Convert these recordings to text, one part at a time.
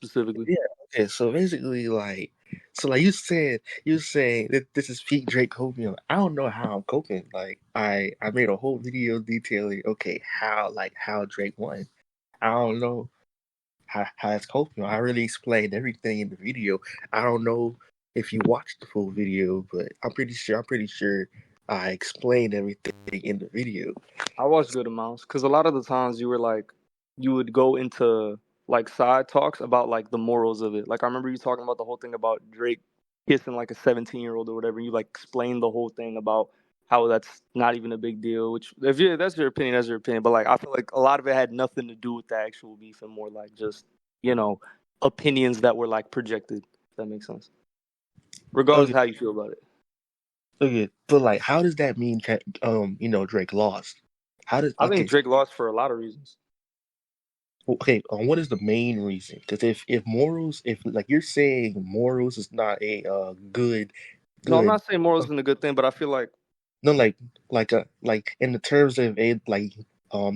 specifically. Yeah. Okay. So basically, like you said that this is peak Drake coping. I don't know how I'm coping. Like I made a whole video detailing how Drake won. I don't know how it's coping. I really explained everything in the video. I don't know if you watched the full video, but I'm pretty sure I explained everything in the video. I watched good amounts because a lot of the times you would go into like side talks about like the morals of it. Like I remember you talking about the whole thing about Drake kissing like a 17-year-old or whatever. And you like explained the whole thing about how that's not even a big deal. Which if you that's your opinion, that's your opinion. But like I feel like a lot of it had nothing to do with the actual beef and more like just you know opinions that were like projected. If that makes sense. Regardless Okay, of how you feel about it. okay, but like, how does that mean? Drake lost. How does I think okay? Drake lost for a lot of reasons. Okay, what is the main reason? Because if morals, if like you're saying morals is not a good No, I'm good not saying morals isn't a good thing, but I feel like no like in the terms of a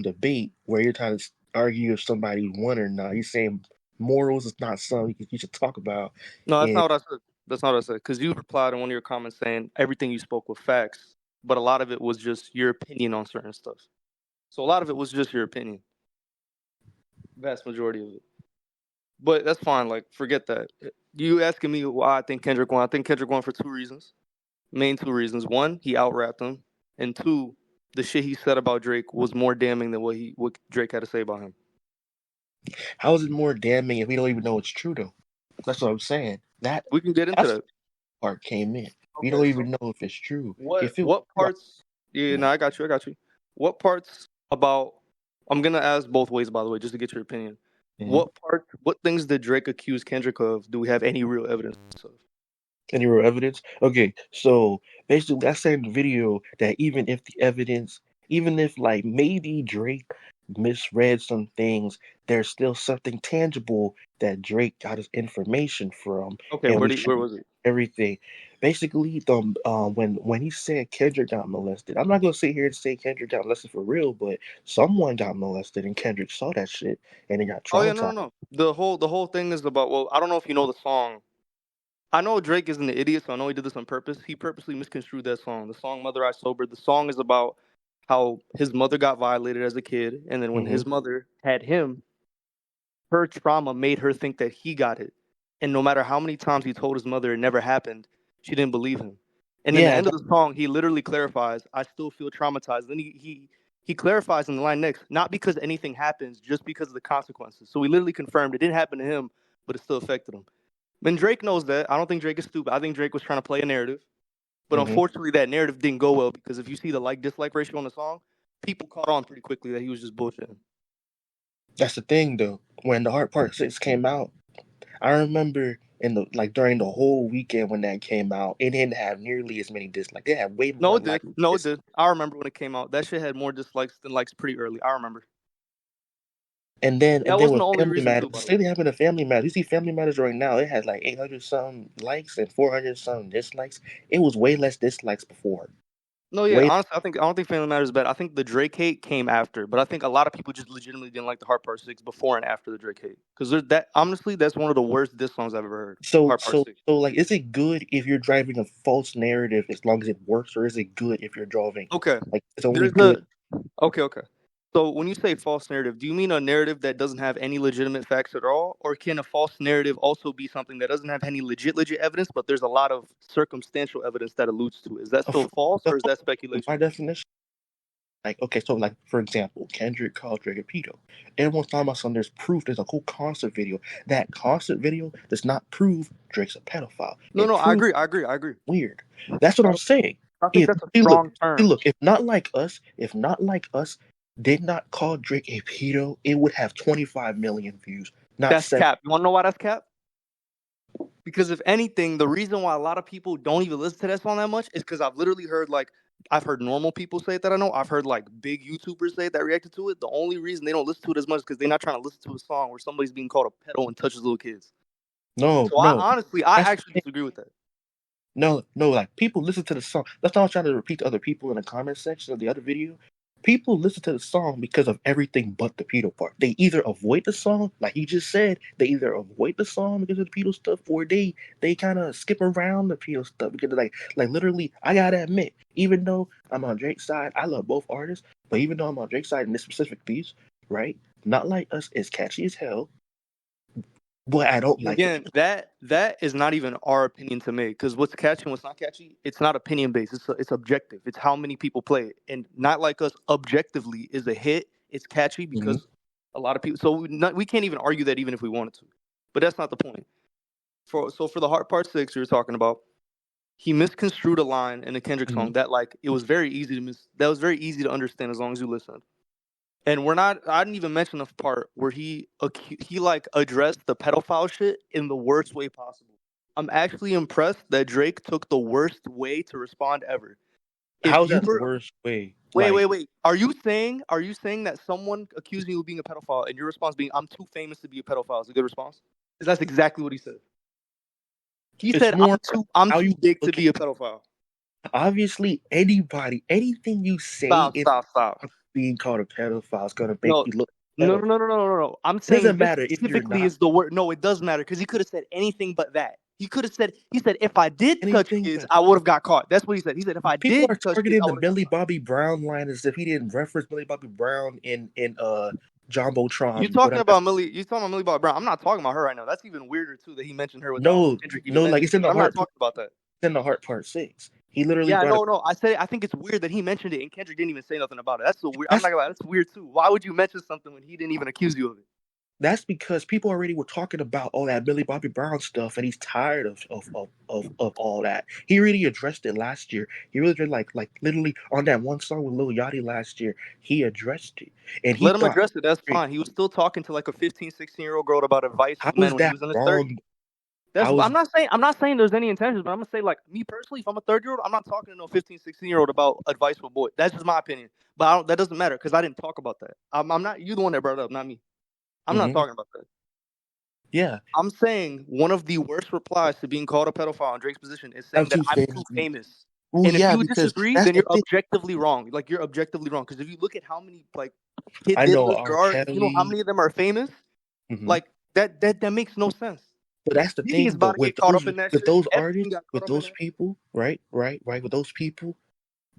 debate where you're trying to argue if somebody won or not. You're saying morals is not something you should talk about. no, that's And not what I said. That's not what I said. Because you replied in one of your comments saying everything you spoke with facts, but a lot of it was just your opinion on certain stuff. So a lot of it was just your opinion. Vast majority of it. But that's fine. Like, forget that. You asking me why I think Kendrick won? I think Kendrick won for two reasons. Main two reasons. One, he out rapped him, and two, the shit he said about Drake was more damning than what Drake had to say about him. how is it more damning if we don't even know it's true though? That's what I'm saying. We can get into That's that. part came in. We Okay, don't so even know if it's true. what If it what parts? Yeah, no, I got you. I got you. What parts about? I'm gonna ask both ways, by the way, just to get your opinion. Mhm. What things did Drake accuse Kendrick of? Do we have any real evidence of? Any real evidence? Okay, so basically, I said in the video that even if like maybe Drake misread some things, there's still something tangible that Drake got his information from, Okay, and where was it? everything. Basically, when he said Kendrick got molested, I'm not gonna sit here and say Kendrick got molested for real, but someone got molested and Kendrick saw that shit and he got Oh yeah, no, no, traumatized. no. The whole thing is about. Well, I don't know if you know the song. I know Drake isn't an idiot, so I know he did this on purpose. He purposely misconstrued that song. The song "Mother I Sober." The song is about how his mother got violated as a kid, and then when Hmm. his mother had him, her trauma made her think that he got it. And no matter how many times he told his mother it never happened, she didn't believe him. And in the Yeah, end of the song, he literally clarifies, I still feel traumatized. Then he clarifies in the line next, not because anything happens, just because of the consequences. So he literally confirmed it didn't happen to him, but it still affected him. And Drake knows that. I don't think Drake is stupid. I think Drake was trying to play a narrative. But hmm unfortunately, that narrative didn't go well because if you see the like dislike ratio on the song, people caught on pretty quickly that he was just bullshitting. that's the thing though. When the Hard Part 6 came out, I remember in the like during the whole weekend when that came out, it didn't have nearly as many dislikes. They had way No, more it did. likes than No, it dislikes. did. I remember when it came out. That shit had more dislikes than likes pretty early. I remember. And That then wasn't with the only Family reason Matters, too, the by the way. same thing happened to Family Matters. You see Family Matters right now, it has like 800 some likes and 400 some dislikes. It was way less dislikes before. No, yeah. Way Honestly, I don't think Family Matters is bad. I think the Drake hate came after, but I think a lot of people just legitimately didn't like the Heart Part Six before and after the Drake hate. Because that honestly, that's one of the worst diss songs I've ever heard. so Heart Part so Six. so like is it good if you're driving a false narrative as long as it works, or is it good if you're driving Okay. like it's only There's good? the okay. So when you say false narrative, do you mean a narrative that doesn't have any legitimate facts at all, or can a false narrative also be something that doesn't have any legit evidence, but there's a lot of circumstantial evidence that alludes to it? Is that A still f- false, the or is that in speculation? my definition. Like, okay, so like for example, Kendrick called Drake a pedo. Everyone's talking about something. There's proof. There's a whole concert video. That concert video does not prove Drake's a pedophile. No, It no, I proves agree. I agree. I agree. weird. That's what I'm saying. I think If that's a see, look, strong term. look. If not like us, did not call Drake a pedo, it would have 25 million views, not That's seven. cap. You want to know why that's cap? Because if anything, the reason why a lot of people don't even listen to that song that much is because I've literally heard I've heard normal people say it that I know. I've heard like big YouTubers say it that reacted to it. The only reason they don't listen to it as much is because they're not trying to listen to a song where somebody's being called a pedo and touches little kids. No, So I no. honestly, I That's actually disagree with that. no, no. Like people listen to the song. That's not what I'm trying to repeat to other people in the comment section of the other video. People listen to the song because of everything but the pedo part. They either avoid the song, like you just said, they either avoid the song because of the pedo stuff, or they kind of skip around the pedo stuff because like literally, I gotta admit, even though I'm on Drake's side, I love both artists, but even though I'm on Drake's side in this specific piece, right? Not Like Us is catchy as hell, but I don't like the Again, pedo. that is not even our opinion to make, because what's catchy and what's not catchy, it's not opinion based. It's objective. It's how many people play it, and Not Like Us objectively is a hit. It's catchy Mm-hmm. because a lot of people. So we can't even argue that even if we wanted to, but that's not the point. For the Heart Part 6 we were talking about, he misconstrued a line in a Kendrick Mm-hmm. song that like it was very easy to miss. That was very easy to understand as long as you listened. And we're not. I didn't even mention the part where he like addressed the pedophile shit in the worst way possible. I'm actually impressed that Drake took the worst way to respond ever. If How's you that the were worst way? wait, Like, wait. Are you saying that someone accused me of being a pedophile and your response being I'm too famous to be a pedophile is a good response? Because that's exactly what he said. He it's said more I'm how too you big to look. be a pedophile. Obviously, anybody, anything you say Stop, in stop, stop. being called a pedophile is gonna make No, you look no, pedophile. no, no, no, no, no, no. I'm It saying doesn't this matter if you're specifically not is the word. No, it does matter because he could have said anything but that. He said, if I did touch anything, kids, but I would have got caught. That's what he said. He said, if I people did are touch kids, targeting I the would have got Millie caught. Bobby Brown line as if he didn't reference Millie Bobby Brown in Jumbotron. Whatever. You talking about Millie Bobby Brown. I'm not talking about her right now. That's even weirder too that he mentioned her without No, Kendrick even no, like mentioning it's it. in But the I'm not heart. talking about that. It's in the heart part six. He literally Yeah, brought up. no, no. I think it's weird that he mentioned it and Kendrick didn't even say nothing about it. That's so weird. I'm not That's gonna lie. That's weird too. Why would you mention something when he didn't even accuse you of it? That's because people already were talking about all that Millie Bobby Brown stuff, and he's tired of all that. He really addressed it last year. He really did, like literally on that one song with Lil Yachty last year. He addressed it, and he Let him thought, address it. That's fine. He was still talking to like a 15, 16-year-old girl about advice "How for men is when he that was in his 30s. wrong? That's How is I'm not saying there's any intentions, but I'm gonna say like me personally, if I'm a 30-year-old, I'm not talking to no 15, 16-year-old about advice for boys. That's just my opinion. But that doesn't matter because I didn't talk about that. I'm not you the one that brought it up, not me. I'm not hmm talking about that. yeah, I'm saying one of the worst replies to being called a pedophile in Drake's position is I'm saying that too I'm famous." too famous. Well, And if yeah, you because disagree, that's then the you're thing. objectively wrong. Like you're objectively wrong. Because if you look at how many like kid I know diddlers there R. are, you know how Kelly, many of them are famous? hmm Like that makes no sense. but that's the Diddy is thing though. about to get caught up in that With shit. those Epstein artists, got caught with up in those that. people, right, with those people,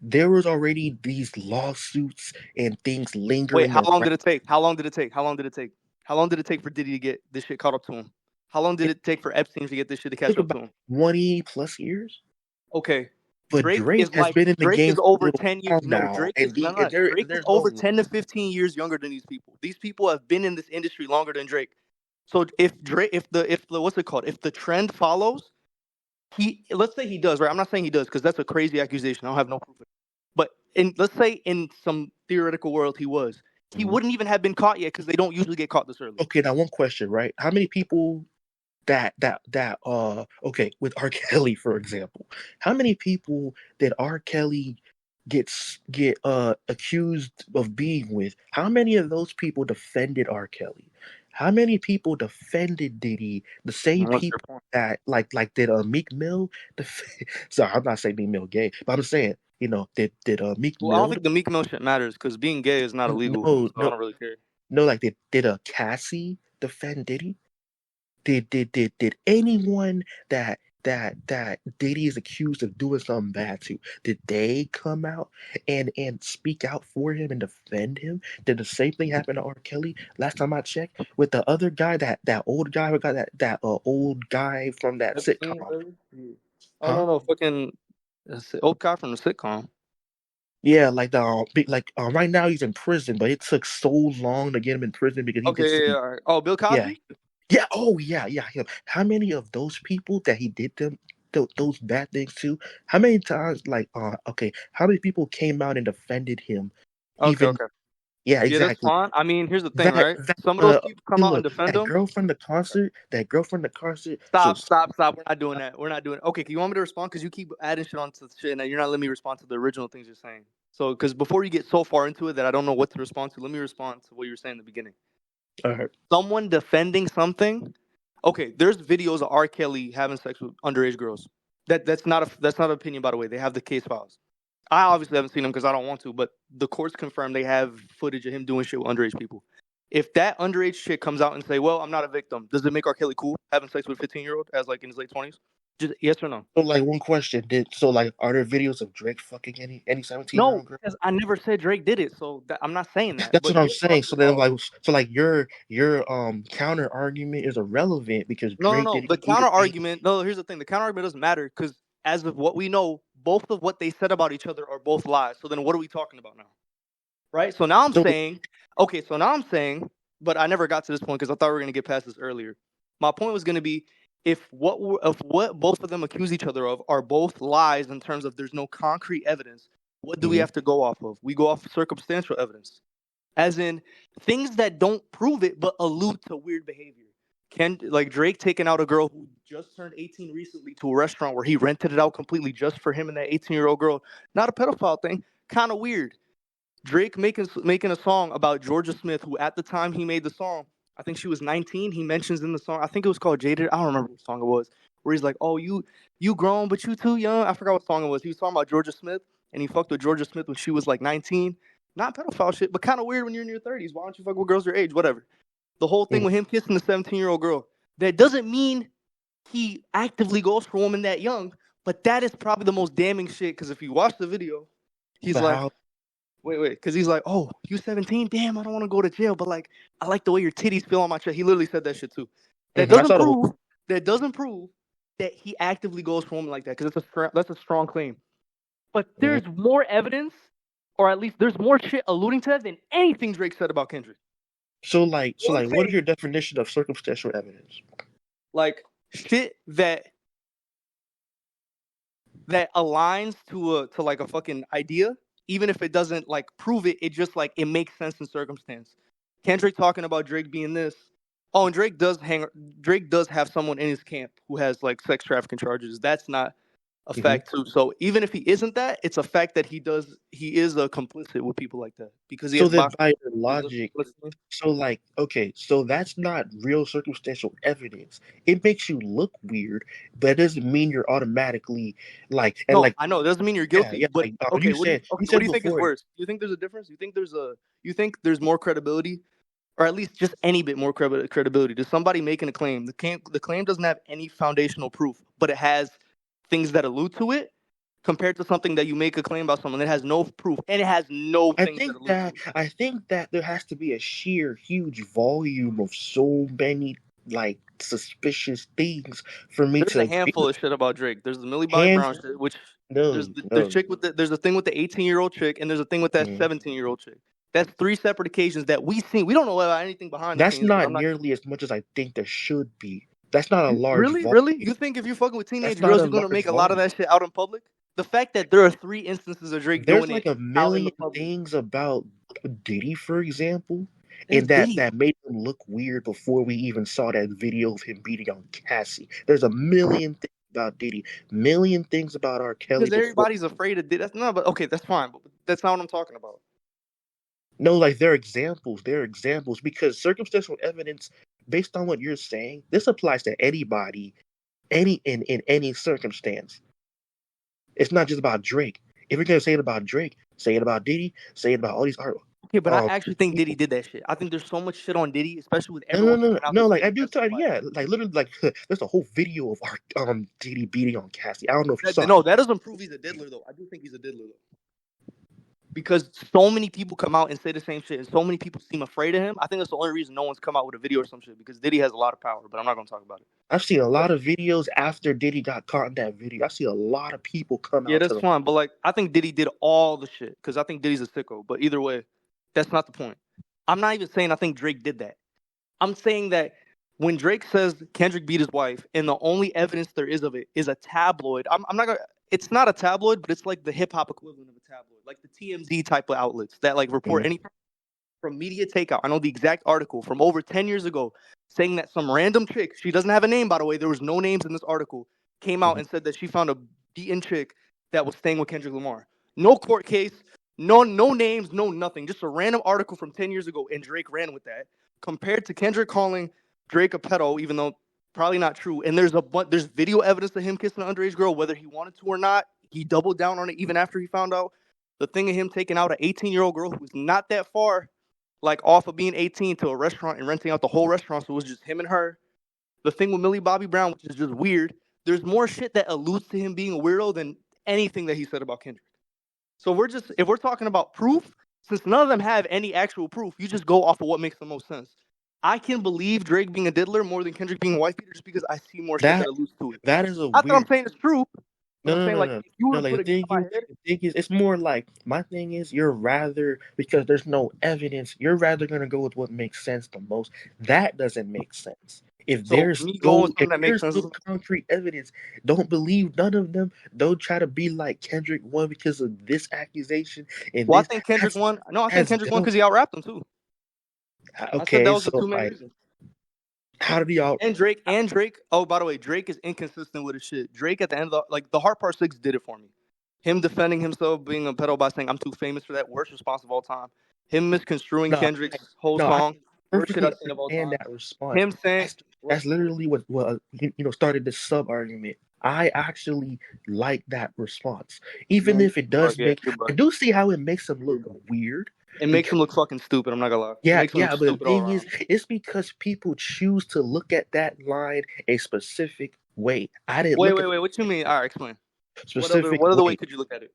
there was already these lawsuits and things Wait, lingering how long around. did it take? How long did it take? How long did it take? How long did it take for Diddy to get this shit caught up to him? How long did It it take for Epstein to get this shit to catch took up about to him? 20 plus years. Okay. But Drake has been in the Drake game is for a over little 10 years. while No, now, and Drake is there's over no 10 to 15 years younger than these people. These people have been in this industry longer than Drake. So if the what's it called? If the trend follows, let's say he does, right? I'm not saying he does because that's a crazy accusation. I don't have no proof of it. But let's say in some theoretical world he Mhm. wouldn't even have been caught yet because they don't usually get caught this early. Okay, now one question, right? How many people okay, with R. Kelly, for example, how many people did R. Kelly get accused of being with? How many of those people defended R. Kelly? How many people defended Diddy? The same What's your people point? that like did Meek Mill sorry, I'm not saying Meek Mill gay, but I'm saying, did Meek Well, I don't Mill think the Meek Mill shit matters because being gay is not illegal, no so I no don't really care. no like did Cassie defend Diddy? Did anyone that Diddy is accused of doing something bad to, did they come out and speak out for him and defend him? Did the same thing happen to R. Kelly? Last time I checked, with the other guy, that old guy, who got that old guy from that Epstein, sitcom, whatever? Yeah. Oh huh? no, no, fucking old guy from the sitcom. Yeah, like right now he's in prison, but it took so long to get him in prison because he Okay, did yeah, yeah, some. all right. Oh, Bill Yeah, Cosby. yeah. Oh, yeah. Him. How many of those people that he did those bad things to? How many times, okay, how many people came out and defended him? Okay, Even okay. yeah, Yeah, that's exactly. fine. I mean, here's the thing, That right? that Some of those people hey, come out and look, defend them. that girl from the concert. So Stop, stop, stop. We're not doing that. We're not doing it. Okay, can you want me to respond? Because you keep adding shit onto the shit, and you're not letting me respond to the original things you're saying. So, because before you get so far into it that I don't know what to respond to, let me respond to what you were saying in the beginning. uh, Someone defending something. Okay, there's videos of R. Kelly having sex with underage girls. That's not an opinion, by the way. They have the case files. I obviously haven't seen them because I don't want to, but the courts confirm they have footage of him doing shit with underage people. If that underage shit comes out and say, well, I'm not a victim, does it make R. Kelly cool having sex with a 15-year-old as like in his late 20s? Just yes or no? So like one question, are there videos of Drake fucking any 17-year-old No, girl? because I never said Drake did it, so I'm not saying that. That's But what I'm you're saying. talking So then about your counter argument is irrelevant because Drake no. The didn't do counter the thing. argument. No, here's the thing. The counter argument doesn't matter because as of what we know, both of what they said about each other are both lies. So then what are we talking about now? Right? So now I'm So saying, okay, so now I'm saying, but I never got to this point because I thought we were going to get past this earlier. My point was going to be if what both of them accuse each other of are both lies in terms of there's no concrete evidence, what do we mhm. have to go off of? We go off circumstantial evidence, as in things that don't prove it but allude to weird behavior. Like Drake taking out a girl who just turned 18 recently to a restaurant where he rented it out completely just for him and that 18-year-old girl. Not a pedophile thing, kind of weird. Drake making a song about Georgia Smith, who at the time he made the song, I think she was 19. He mentions in the song, I think it was called Jaded. I don't remember what song it was, where he's like, "Oh, you grown, but you too young." I forgot what song it was. He was talking about Georgia Smith, and he fucked with Georgia Smith when she was like 19. Not pedophile shit, but kind of weird when you're in your 30s. Why don't you fuck with girls your age? Whatever. The whole thing with him kissing the 17-year-old girl. That doesn't mean he actively goes for a woman that young, but that is probably the most damning shit. Because if you watch the video, he's But like, how? wait, because he's like, oh, you 17? Damn, I don't want to go to jail, but like, I like the way your titties feel on my chest. He literally said that shit too. That I doesn't saw the whole. prove that he actively goes for a woman like that because that's a strong claim. But Mhm. there's more evidence, or at least there's more shit alluding to that than anything Drake said about Kendrick. So What I'm like, what is saying, your definition of circumstantial evidence? like shit that aligns to like a fucking idea, even if it doesn't like prove it, it just like it makes sense in circumstance. Kendrick talking about Drake being this. Oh, and Drake does have someone in his camp who has like sex trafficking charges. That's not a Mhm. fact too. So even if he isn't that, it's a fact that he is a complicit with people like that because he So has then, boxing. by your logic, so like, okay, so that's not real circumstantial evidence. It makes you look weird, but it doesn't mean you're automatically like, and No, like, I know. It doesn't mean you're yeah, guilty. yeah. But Like, okay, you what said do you think is before. worse? Do you think there's a difference? You think there's more credibility, or at least just any bit more credibility to somebody making a claim? The claim doesn't have any foundational proof, but it has things that allude to it, compared to something that you make a claim about someone that has no proof and it has no things that allude to it. I think that there has to be a sheer huge volume of so many like suspicious things for me There's to a agree handful with of shit about Drake. There's the Millie Bobby hands. Brown shit, which No, no. there's a thing with the 18-year-old chick, and there's a thing with that Mm. 17-year-old chick. That's three separate occasions that we seen. We don't know about anything behind the That's scenes because not I'm not. nearly as much as I think there should be. That's not a large Really? volume. You think if you're fucking with That's teenage not girls, a you're gonna large make a lot of volume. that shit out in public? The fact that there are three instances of Drake There's doing it like a out in the million public. things about Diddy, for example, That's and that Diddy. that made him look weird before we even saw that video of him beating on Cassie. There's a million things about Diddy, million things about R. Kelly Because before. everybody's afraid of Diddy. That's not, but okay, that's fine. But that's not what I'm talking about. No, like they're examples. They're examples because circumstantial evidence, based on what you're saying, this applies to anybody, in any circumstance. It's not just about Drake. If you're gonna say it about Drake, say it about Diddy, say it about all these art Okay, but I actually think Diddy people. did that shit. I think there's so much shit on Diddy, especially with No, no, everyone no, coming out no. to Like say I that do that's tell, like yeah. Like literally, like there's a whole video of our Diddy beating on Cassie. I don't know if you saw it. no, that doesn't prove he's a diddler though. I do think he's a diddler though. Because so many people come out and say the same shit, and so many people seem afraid of him. I think that's the only reason no one's come out with a video or some shit. Because Diddy has a lot of power, but I'm not gonna talk about it. I've seen a But lot of videos after Diddy got caught in that video. I see a lot of people come yeah, out to that's the. fine. But like, I think Diddy did all the shit because I think Diddy's a sicko. But either way, that's not the point. I'm not even saying I think Drake did that. I'm saying that when Drake says Kendrick beat his wife, and the only evidence there is of it is a tabloid. I'm not gonna. It's not a tabloid, but it's like the hip hop equivalent of a tabloid, like the TMZ type of outlets that like report Mhm. anything from Media Takeout. I know the exact article from over 10 years ago saying that some random chick, she doesn't have a name, by the way, there was no names in this article, came out Mhm. and said that she found a beaten chick that was staying with Kendrick Lamar. No court case, no names, no nothing. Just a random article from 10 years ago, and Drake ran with that. Compared to Kendrick calling Drake a pedo, even though probably not true. And there's video evidence of him kissing an underage girl, whether he wanted to or not. He doubled down on it even after he found out. The thing of him taking out an 18-year-old girl who was not that far, like off of being 18 to a restaurant and renting out the whole restaurant, so it was just him and her. The thing with Millie Bobby Brown, which is just weird. There's more shit that alludes to him being a weirdo than anything that he said about Kendrick. So if we're talking about proof, since none of them have any actual proof, you just go off of what makes the most sense. I can believe Drake being a diddler more than Kendrick being a wife beater just because I see more shit that That alludes to it. that is a Not that I'm weird. saying it's true, but No, I'm no, saying no, like no, if you were no. to Like put a gun to my head, the thing is, it's more like my thing is you're rather because there's no evidence. You're rather gonna go with what makes sense the most. That doesn't make sense. so me going with something If that makes there's sense. no concrete evidence, don't believe none of them. Don't try to be like Kendrick won because of this accusation and Well, I this. think Kendrick That's won. No, I think that's Kendrick won dumb. because he out rapped him too. I said that Okay, was the so two main like, reasons. how did y'all? And Drake. Oh, by the way, Drake is inconsistent with his shit. Drake at the end of the Heart Part 6 did it for me. Him defending himself, being a pedo by saying I'm too famous for that, worst response of all time. Him misconstruing No, Kendrick's whole no, I song, worst shit perfectly I've seen of all understand time. that response. Him saying what? That's literally what started this sub argument. I actually like that response, even Man, if it you bug, does yeah, make. you I bug. do see how it makes him You look bug. weird It makes because him look fucking stupid. I'm not gonna lie. It yeah, makes him look yeah, but the stupid all thing is, around. it's because people choose to look at that line a specific way. I didn't Wait, look wait, at wait. What you mean? All right, explain. a specific What other way way. could you look at it?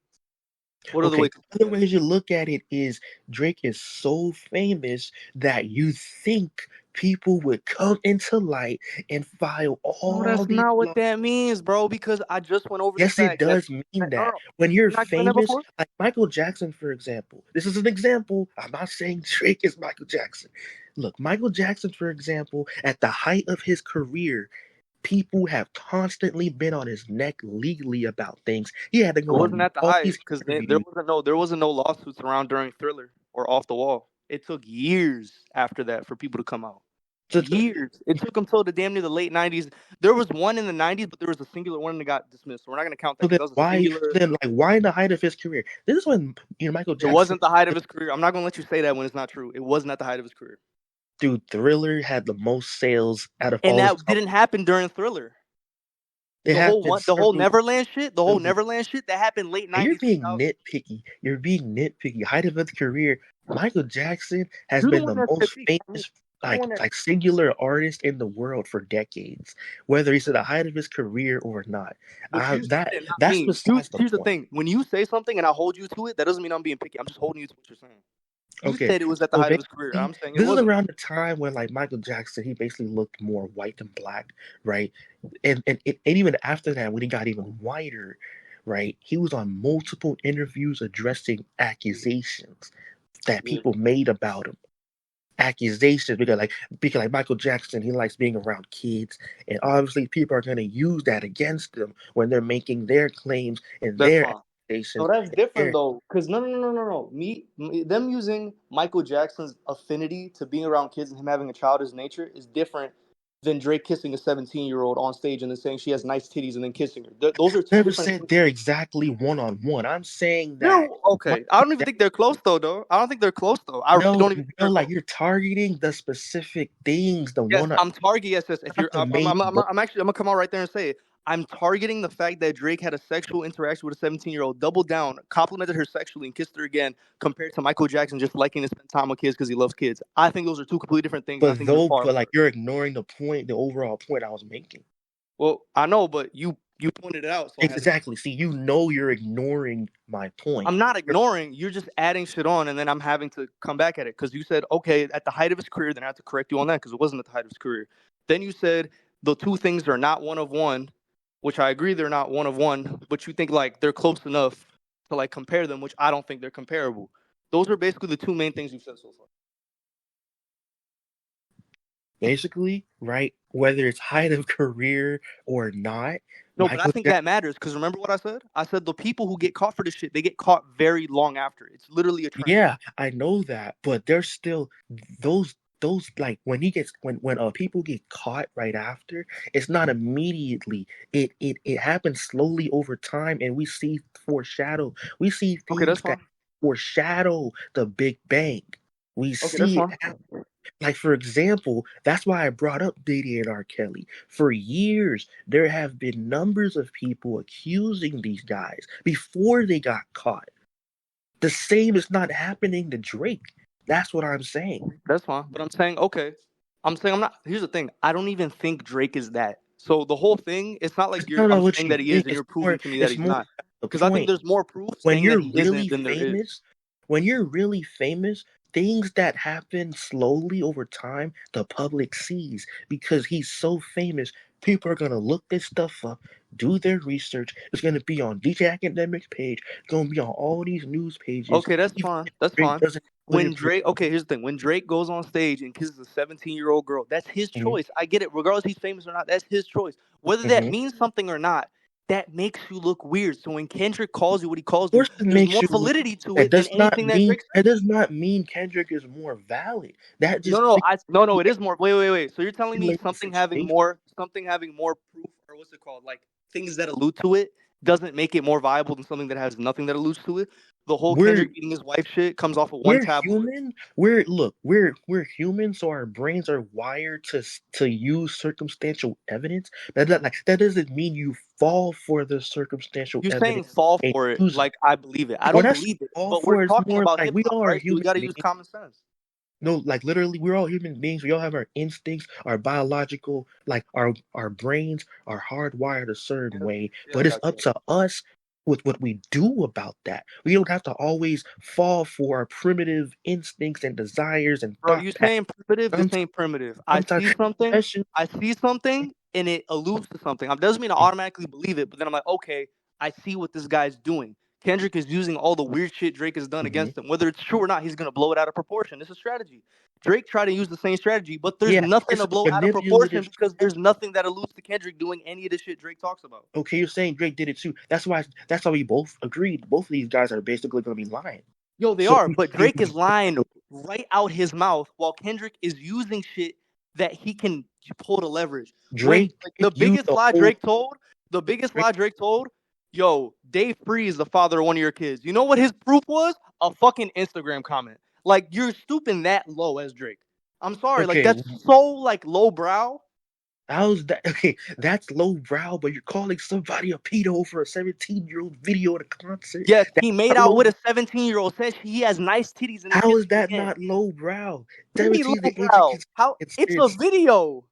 What other way Okay, could you other look at it? ways you look at it is Drake is so famous that you think people would come into light and file No, all that's these not what laws. that means, bro. Because I just went over the Yes, it fact that does mean no, no, that. no. When you're Didn't I explain that famous, before? like Michael Jackson, for example. This is an example. I'm not saying Drake is Michael Jackson. Look, Michael Jackson, for example, at the height of his career, people have constantly been on his neck legally about things. He had to It go wasn't on at the all height these because interviews. there wasn't no lawsuits around during Thriller or Off the Wall. It took years after that for people to come out. So, Years. It took until the damn near the late '90s. There was one in the '90s, but there was a singular one that got dismissed. So we're not gonna count that so because then that was a why? singular. Then like why in the height of his career? This is when Michael It Jackson, wasn't the height of his career. I'm not gonna let you say that when it's not true. It wasn't at the height of his career, dude. Thriller had the most sales out of and all his. that didn't happen during Thriller. It happened The whole several. Neverland shit, that happened late And you're '90s, being 2000. nitpicky. You're being nitpicky. Height of his career, Michael Jackson has You're the been one the that said most peak. I mean, famous, you're the one that. like singular artist in the world for decades, whether he's at the height of his career or not. But you said That it, not that's me. You besides the here's the point. thing: when you say something and I hold you to it, that doesn't mean I'm being picky. I'm just holding you to what you're saying. You Okay, said it was at the so height of his career. basically, I'm saying it this is wasn't. around the time when like Michael Jackson, he basically looked more white than black, right? And even after that, when he got even whiter, right, he was on multiple interviews addressing accusations that Yeah, people made about him. Accusations because like Michael Jackson, he likes being around kids, and obviously people are going to use that against them when they're making their claims and that's their fine. No, accusations. that's And different their, though. Cause no. Them using Michael Jackson's affinity to being around kids and him having a childish nature is different than Drake kissing a 17-year-old on stage and then saying she has nice titties and then kissing her. Those are two never different said things. they're exactly one on one. I'm saying They're that okay. I Michael don't even think Jackson, they're close though. Though I don't think they're close though. I really no, don't even think no, they're like close. you're targeting the specific things, the Yes, one, I'm targeting. Yes, yes. If not you're, the main one. I'm gonna come out right there and say it. I'm targeting the fact that Drake had a sexual interaction with a 17-year-old, doubled down, complimented her sexually, and kissed her again, compared to Michael Jackson just liking to spend time with kids because he loves kids. I think those are two completely different things, and I think they're far But like apart. you're ignoring the point, the overall point I was making. Well, I know, but you pointed it out, so I had to. Exactly. See, you know you're ignoring my point. I'm not ignoring. You're just adding shit on, and then I'm having to come back at it because you said, okay, at the height of his career, then I have to correct you on that because it wasn't at the height of his career. Then you said the two things are not one of one, which I agree they're not one of one, but you think like they're close enough to like compare them, which I don't think they're comparable. Those are basically the two main things you've said so far. Basically, right? Whether it's height of career or not, No, but I Michael think Jackson. that matters because remember what I said? I said the people who get caught for this shit, they get caught very long after. It's literally a trend. Yeah, I know that, but there's still those like when he gets when people get caught right after, it's not immediately. It happens slowly over time, and we see foreshadow. We see Okay, that's things that fine. foreshadow the Big Bang. We Okay, that's see it fine. like, for example, that's why I brought up Diddy and R. Kelly. For years, there have been numbers of people accusing these guys before they got caught. The same is not happening to Drake. That's what I'm saying. That's fine. But I'm saying, okay. I'm saying I'm not. Here's the thing. I don't even think Drake is that. So the whole thing, it's not like I don't know I'm what saying you that he is think. and you're proving to me that It's he's more not. the Because I think point. there's more proof When saying that you're he really isn't than there is. famous, when you're really famous, things that happen slowly over time, the public sees because he's so famous. People are gonna look this stuff up, do their research. It's gonna be on DJ Academic's page. It's gonna be on all these news pages. Okay, that's Even fine. if That's Drake fine. doesn't put When it through. Drake, okay, here's the thing. When Drake goes on stage and kisses a 17-year-old girl, that's his Mhm, choice. I get it. Regardless he's famous or not, that's his choice. Whether that mhm. means something or not, that makes you look weird. So when Kendrick calls you what he calls Of you, course, it there's makes more you. validity to That it than does not anything that mean. Drake That says. does not mean Kendrick is more valid. That No, just no, makes no, it is more. Wait. So you're telling me the situation. something having more proof, or what's it called? Like things that allude to it doesn't make it more viable than something that has nothing that alludes to it. The whole We're Kendrick eating his wife shit comes off of one we're tabloid. human. We're human, so our brains are wired to use circumstantial evidence. That doesn't mean you fall for the circumstantial You're saying evidence fall and for it use it. like I believe it. I When don't I say believe it. fall But we're for, it's talking more about like hip we hop, all are right? So we human got to use beings. common sense. No, like literally, we're all human beings. We all have our instincts, our biological, like our brains are hardwired a certain Yeah, way. yeah, I But it's got up you. to us with what we do about that. We don't have to always fall for our primitive instincts and desires and Bro, thought you patterns. saying primitive? This Sometimes, ain't primitive. sometimes, especially, I see something, and it alludes to something. It doesn't mean I automatically believe it, but then I'm like, okay, I see what this guy's doing. Kendrick is using all the weird shit Drake has done Mhm. against him. Whether it's true or not, he's gonna blow it out of proportion. It's a strategy. Drake tried to use the same strategy, but there's Yeah, nothing it's to a blow out of proportion manipulative because there's strategy. nothing that alludes to Kendrick doing any of the shit Drake talks about. Okay, you're saying Drake did it too. That's why we both agreed. Both of these guys are basically going to be lying. Yo, they So are, but Drake is lying right out his mouth while Kendrick is using shit that he can pull to leverage. When Drake like, did use the whole the biggest Drake. lie Drake told, yo, Dave Free is the father of one of your kids. You know what his proof was? A fucking Instagram comment. Like you're stooping that low as Drake. I'm sorry, like Okay, that's so like low brow. how's that? Okay, that's low brow, but you're calling somebody a pedo for a 17-year-old video at a concert. Yes, That's he made not out low. with a 17-year-old. Says he has nice titties and they're How is kissing that again. not low brow? What do you mean 17 is low the age you brow? can How? It's consider. a video.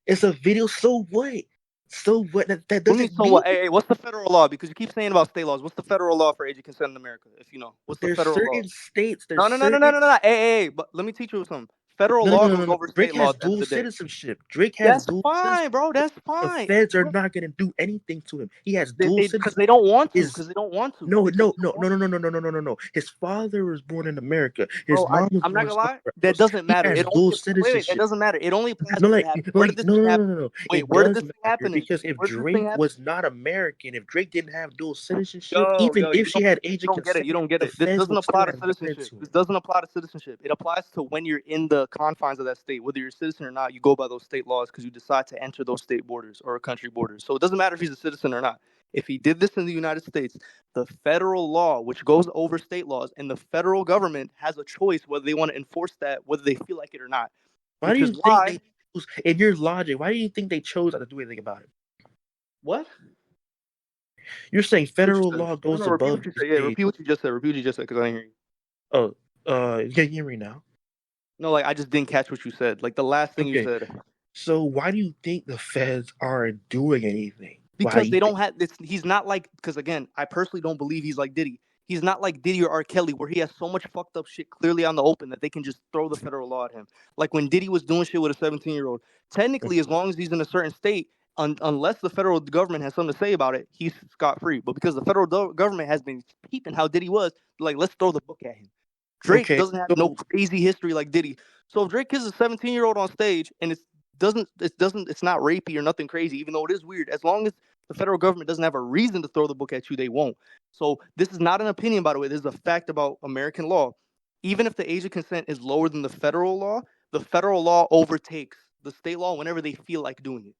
It's a video. So what? So what? That What do you mean, doesn't so mean what? Hey, what's the federal law? Because you keep saying about state laws. What's the federal law for age of consent in America? If you know, what's the there's federal law? certain states. There's No, no, no, no, no, certain. no, no. Hey. But let me teach you something. Federal No, no, law no, goes no, no. over state Drake law has at the end of dual the day. citizenship. Drake has That's dual fine, citizenship. bro. That's The fine. feds are not gonna do anything to him. He has dual Because citizenship. they don't want to. His Because they don't want to. No, Because no, they no, don't no, want no, to. no, no, no, no, no, no, no. His father was born in America. His Bro, mom was I'm not born gonna lie. somewhere That else. doesn't He matter. has It only dual wait. That citizenship. doesn't matter. It only applies No, when it like, happens. Where did like, this no, thing no, no, happen? no, no. Wait, It where did does this thing matter happen in? because if Where did this thing Drake happen? was not American, if Drake didn't have dual citizenship, Yo, even yo, if she had age you and don't get it. consent, You don't get the it. This feds doesn't would still apply to have done it citizenship. to This him. doesn't apply to citizenship. It applies to when you're in the confines of that state, whether you're a citizen or not. You go by those state laws because you decide to enter those state borders or country borders. So it doesn't matter if he's a citizen or not. If he did this in the United States, the federal law, which goes over state laws, and the federal government has a choice whether they want to enforce that, whether they feel like it or not. Why do Which is you think why. they chose, in your logic, why do you think they chose not to do anything about it? What? You're saying What you federal said? law No, goes no. Repeat above what you your said. Yeah, state. repeat what you just said. Repeat what you just said because I didn't hear you. Oh, you can hear me now? No, like I just didn't catch what you said. Like the last thing you Okay. said. So why do you think the feds aren't doing anything? Why Because you they think? don't have this. He's not like, because again, I personally don't believe he's like Diddy. He's not like Diddy or R. Kelly, where he has so much fucked up shit clearly on the open that they can just throw the federal law at him. Like when Diddy was doing shit with a 17-year-old. Technically, as long as he's in a certain state, unless the federal government has something to say about it, he's scot free. But because the federal government has been peeping how Diddy was, like let's throw the book at him. Drake Okay, doesn't have no so crazy history like Diddy. So if Drake kisses a 17-year-old on stage and it's not rapey or nothing crazy, even though it is weird, as long as the federal government doesn't have a reason to throw the book at you, they won't. So this is not an opinion, by the way. This is a fact about American law. Even if the age of consent is lower than the federal law overtakes the state law whenever they feel like doing it.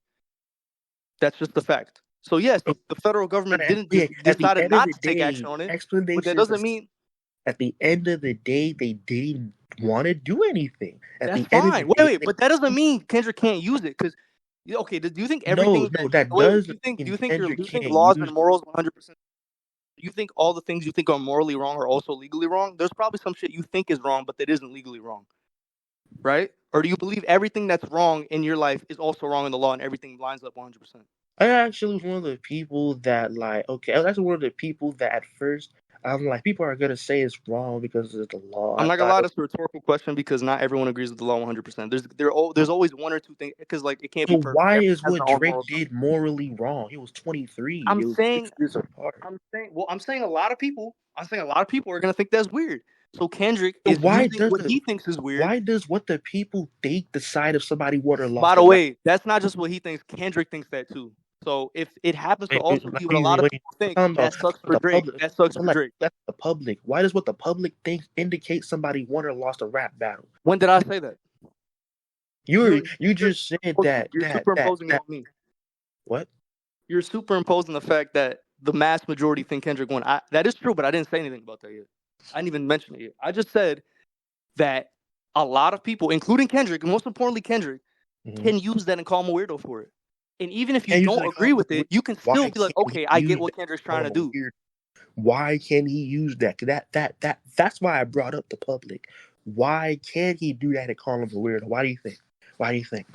That's just the fact. So yes, the federal government didn't just at the decided end of not the to take action day, on it, but that explanations. doesn't mean At the end of the day, they didn't want to do anything. At that's the end of the fine. day, Wait, but that doesn't mean Kendrick can't use it because okay, do you think no, everything no, that that wait, doesn't mean Kendrick do you think can't laws use. and morals 100% You think all the things you think are morally wrong are also legally wrong? There's probably some shit you think is wrong, but that isn't legally wrong, right? Or do you believe everything that's wrong in your life is also wrong in the law and everything lines up 100%? I actually was one of the people that like okay, I was actually one of the people that at first I'm like people are gonna say it's wrong because of the law. I'm I not gonna thought lie, it that's a rhetorical question because not everyone agrees with the law 100%. There's always one or two things because like it can't be so perfect. why Everyone is has what their own Drake moral side. did morally wrong? He was 23. I'm It was saying 6 years apart. I'm saying a lot of people. I'm saying a lot of people are gonna think that's weird. So Kendrick So is using what he thinks is weird. why does what the people think decide if somebody won or By lost the a rap? way, that's not just what he thinks. Kendrick thinks that too. So if it happens to also be what a lot of Wait. people think, I'm talking that about sucks for the Drake. public. That sucks But for like Drake. that's the public. Why does what the public thinks indicate somebody won or lost a rap battle? When did I say that? You just said You're superimposing it that on me. what? You're superimposing the fact that the mass majority think Kendrick won. That is true, but I didn't say anything about that yet. I didn't even mention it yet. I just said that a lot of people, including Kendrick, and most importantly Kendrick, Mm-hmm. can use that and call him a weirdo for it. And even if you And you don't said agree with it, you can why still be like, can't he okay, I get use what that Kendrick's to call trying to him a do. weird? Why can't he use that? That's why I brought up the public. Why can't he do that and call him a weirdo? Why do you think? Why do you think?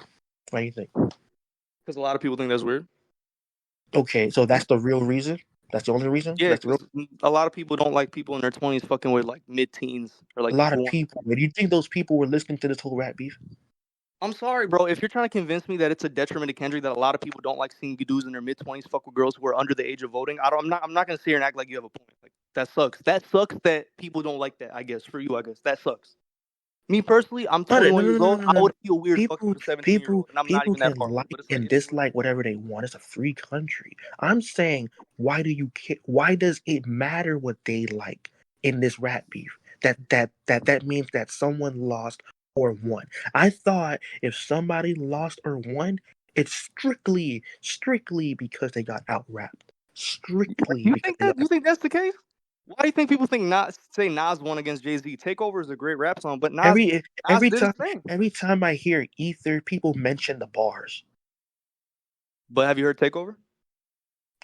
Why do you think? Because a lot of people think that's weird. Okay, so that's the real reason. That's the only reason. Yeah, That's the real. because a lot of people don't like people in their 20s fucking with like mid-teens or A like lot of 20. people. Do you think those people were listening to this whole rap beef? I'm sorry, bro. If you're trying to convince me that it's a detriment to Kendrick that a lot of people don't like seeing dudes in their mid-20s fuck with girls who are under the age of voting, I'm not gonna sit here and act like you have a point. Like that sucks. That sucks that people don't like that. I guess for you, I guess that sucks. Me personally, I'm No, no, 21 no, years no, no, old. no, I no. would feel weird fucking People, with a 17-year-old, and I'm not people even that can far old. like But it's like and it's weird. dislike whatever they want. It's a free country. I'm saying, why do you care? Why does it matter what they like in this rap beef? That means that someone lost or won. I thought if somebody lost or won, it's strictly because they got out rapped. Strictly You because think they got that? You think that's the case? Why do you think people think Nas won against Jay-Z? Takeover is a great rap song, but every Nas every did his time thing. every time I hear Ether, people mention the bars. But have you heard Takeover?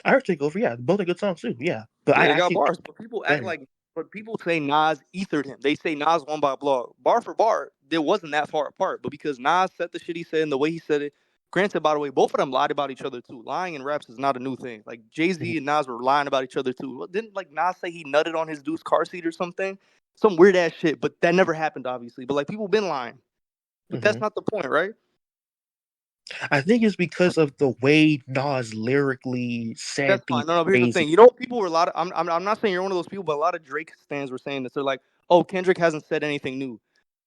I heard Take Over, yeah, both are good songs too, yeah. But Yeah, I they got actually think bars, but people act better. like, but people say Nas ethered him. They say Nas won by a blow. Bar for bar, it wasn't that far apart. But because Nas said the shit he said and the way he said it, granted, by the way, both of them lied about each other too. Lying in raps is not a new thing. Like Jay Z and Nas were lying about each other too. Didn't like Nas say he nutted on his dude's car seat or something? Some weird ass shit, but that never happened, obviously. But like people been lying. But that's Hmm. not the point, right? I think it's because of the way Nas lyrically said That's these fine. No, no. But here's the crazy. thing. You know, people were a lot of. I'm not saying you're one of those people, but a lot of Drake fans were saying this. They're like, "Oh, Kendrick hasn't said anything new."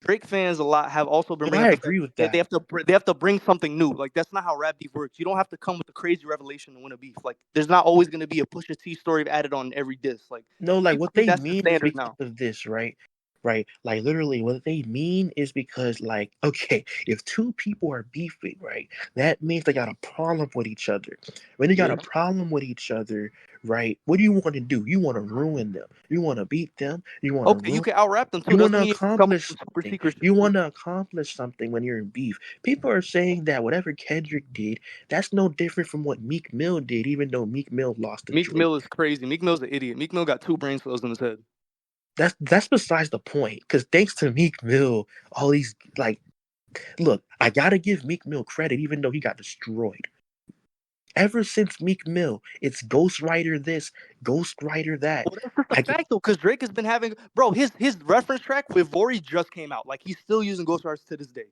Drake fans a lot have also been No, bringing I up the fact agree with that that. they have to bring something new. Like that's not how rap beef works. You don't have to come with a crazy revelation to win a beef. Like there's not always going to be a Pusha T story added on every diss. Like No, like people what think they that's the mean is standard because now. of this, right? Right? Like literally what they mean is because like, okay, if two people are beefing, right, that means they got a problem with each other. When they got Yeah. a problem with each other, right, what do you want to do? You want to ruin them. You want to beat them. You want to Okay, you ruin can out rap them too. you want Doesn't to mean you have to come with accomplish some super something. secret shit You too. want to accomplish something when you're in beef. People are saying that whatever Kendrick did, that's no different from what Meek Mill did, even though Meek Mill lost to Meek Drake. Mill is crazy. Meek Mill's an idiot. Meek Mill got two brain cells in his head. That's besides the point. Because thanks to Meek Mill, all these like, look, I gotta give Meek Mill credit, even though he got destroyed. Ever since Meek Mill, it's Ghost Rider this, Ghost Rider that. Well, that's just a I get fact though, because Drake has been having, bro. His reference track with Vori just came out. Like he's still using ghostwriters to this day.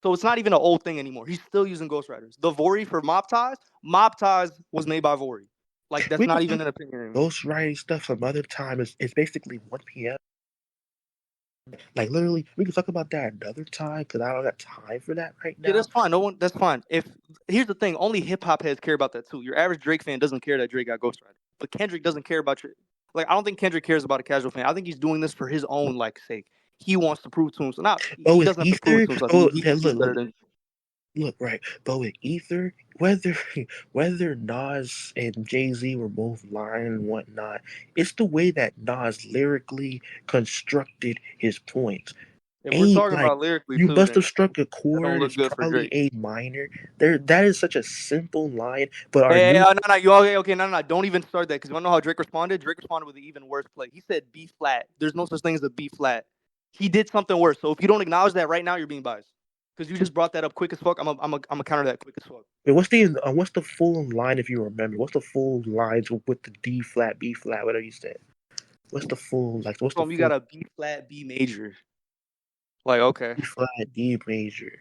So it's not even an old thing anymore. He's still using ghostwriters. The Vori for Mob Ties was made by Vori. Like that's we can not talk even an opinion anymore. Ghost Rider stuff some other time. It's basically 1 p.m. Like literally, we can talk about that another time because I don't got time for that right Yeah, now. that's fine. No one, that's fine. If here's the thing, only hip hop heads care about that too. Your average Drake fan doesn't care that Drake got ghostwriter, but Kendrick doesn't care about your. Like I don't think Kendrick cares about a casual fan. I think he's doing this for his own like sake. He wants to prove to himself. Not But he with doesn't have to prove it Ether, to himself. oh He yeah, thinks he's look, better look, than. look, right. But with Ether, whether whether Nas and Jay-Z were both lying and whatnot, it's the way that Nas lyrically constructed his points. If we're A talking like about lyrically you too, must then have struck a that don't chord. look It's good for probably Drake. A minor. There, that is such a simple line. But our Hey, new no, no, you okay? No, no, no, don't even start that because you want to know how Drake responded? Drake responded with an even worse play. He said B flat. There's no such thing as a B flat. He did something worse. So if you don't acknowledge that right now, you're being biased because you just brought that up quick as fuck. I'm a counter that quick as fuck. wait, what's the full line if you remember? What's the full lines with the D flat, B flat, whatever you said? What's the full like? What's the You full got a B flat, B major. Like okay, B flat, D major?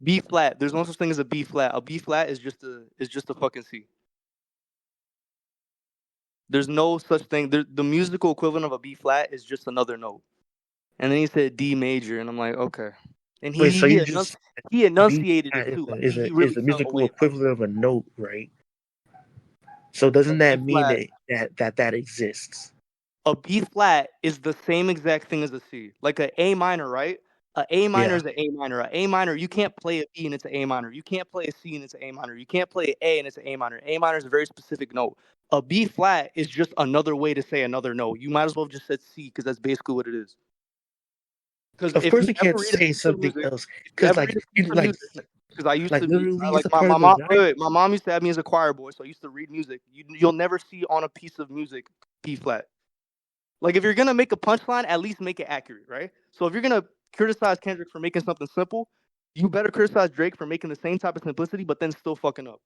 B flat. There's no such thing as a B flat. A B flat is just a fucking C. There's no such thing. The musical equivalent of a B flat is just another note. And then he said D major, and I'm like, okay. And Wait, so you just he B enunciated flat it too. Like is he is really the felt musical away about equivalent of a note, right? So doesn't it. that mean that exists? A B flat is the same exact thing as a C. Like a A minor, right? A A minor Yeah. is an A minor. A A minor, you can't play a B and it's an A minor. You can't play a C and it's an A minor. You can't play an A and it's an A minor. A minor is a very specific note. A B flat is just another way to say another note. You might as well have just said C because that's basically what it is. Because Of if course, you we ever can't read a say piece of something music, else if you because, ever read a piece of like, music, because I used to be literally, it's like a part my of the mom. vibe. Wait, wait, my mom used to have me as a choir boy, so I used to read music. You'll never see on a piece of music B flat. Like if you're gonna make a punchline, at least make it accurate, right? So if you're gonna criticize Kendrick for making something simple, you better criticize Drake for making the same type of simplicity, but then still fucking up.